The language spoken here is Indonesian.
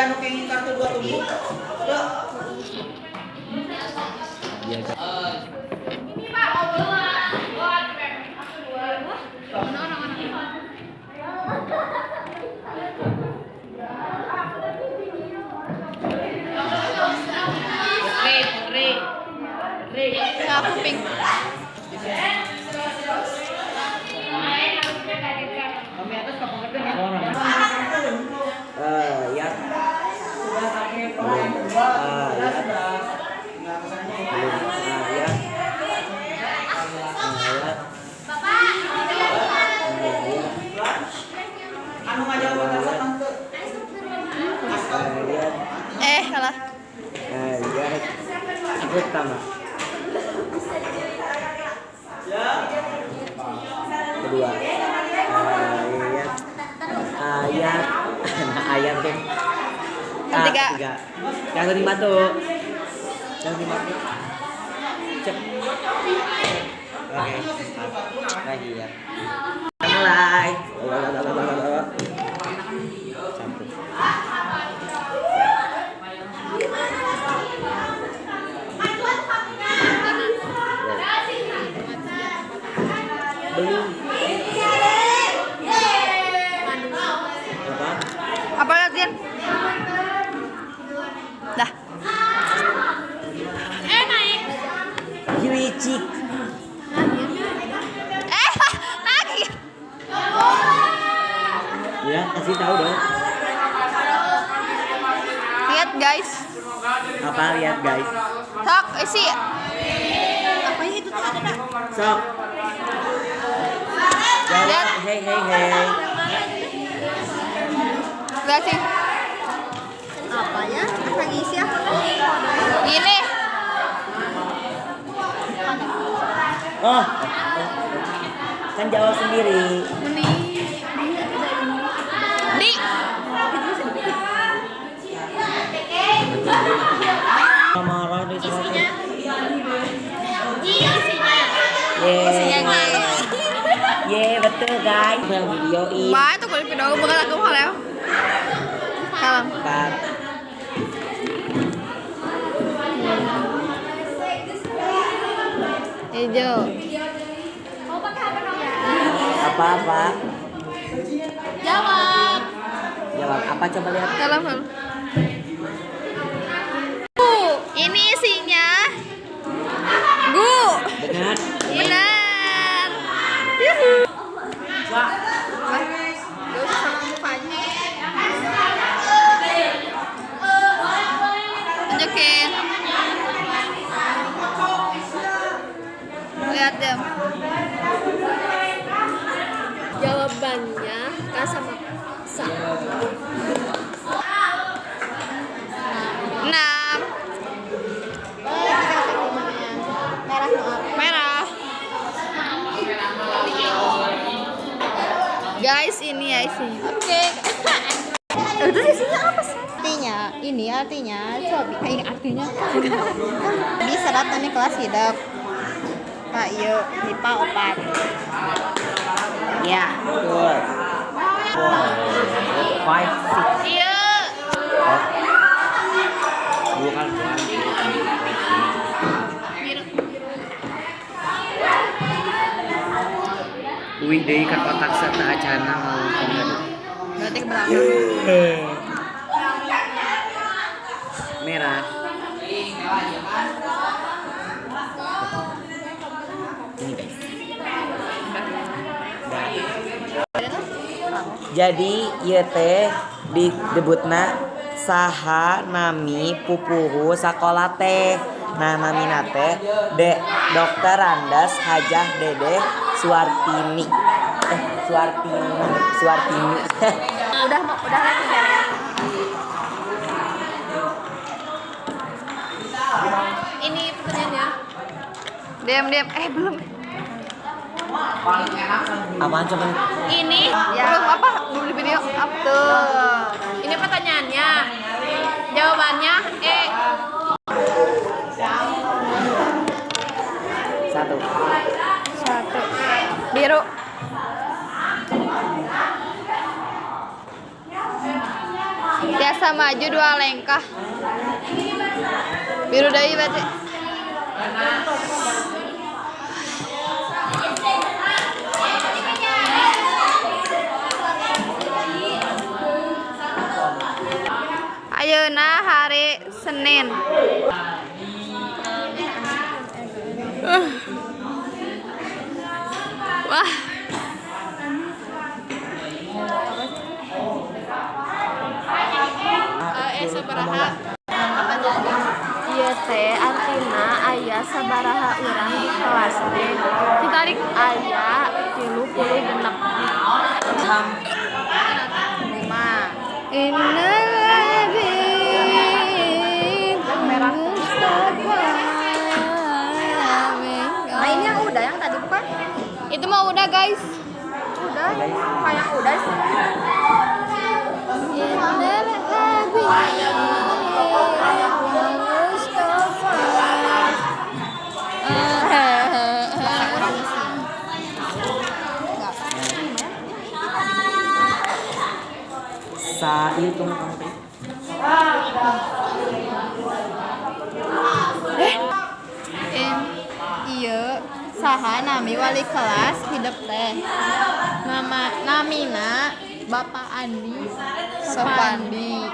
anu kayak kartu 2 tubuh. Iya. Ini Pak, aku pink. Ya. Kalah. Lihat. Aku pertama. Kedua. Ayat. Ayat tuh. Ketiga. Yang kelima tuh. Yang kelima tuh. Cek. Oke. Lagi ya. Mulai. Campur. Belum. Apa latihan? Dah. Naik. Hiricik. Lagi. Ya, kasih tahu dong. Lihat guys. Apa lihat guys? Sok, isi. Apa itu tuh ada? Sok. Jawab. Hey. Lihat sih. Apanya? Apa ngisi ya? Ini. Oh. Kan jawab sendiri. Di. Marah di sana. Isinya. Ye, betul guys. Yang videoin. Ba itu kulit video bukan aku hal ya. Salam. 4. Hijau. Apa? Jawab. Jawab apa coba lihat. Salam. Ini isinya. Gu. Benar. Benar. Wah. Gak usah sama mukanya. Tunjukin. Lihat deh. Jawabannya K sama Sa. 6. Merah sama Merah. Guys, ini ya isinya. Oke. Itu isinya apa sih? Artinya coba kayak artinya di serat ini kelas hidup Pak yuk MIPA 4 Ya, betul. 5, 6. Iya. Bukan. Wih, deui ka kotak serta acana mau Berarti ke belakang. merah. Ini guys. Jadi ieu teh debutna saha nami pupuhu sakola teh. Nah namina teh Dokter Andas Hajah Dede Suartini. Suartini. udah lagi ya. Ini pertanyaannya. Diam. Belum. Apaan coba? Ini belum apa? Belum di video. Apa tuh? Ini pertanyaannya. Jawabannya E. 1. Biru. Ya Biasa maju 2 langkah. Biru deui berarti. Ayeuna hari Senin. Wah. Sabaraha. Ieu teh artina aya sabaraha urang di kelas teh. Ditarik aya 36. Innalabi Mustafa. Ini yang udah yang tadi bukan? Itu mah udah guys. Udah. Kayak udah sih. Sa ieu tong teh. Iya, saha nami wali kelas hidup teh. Namina Bapak Andi Sopandi.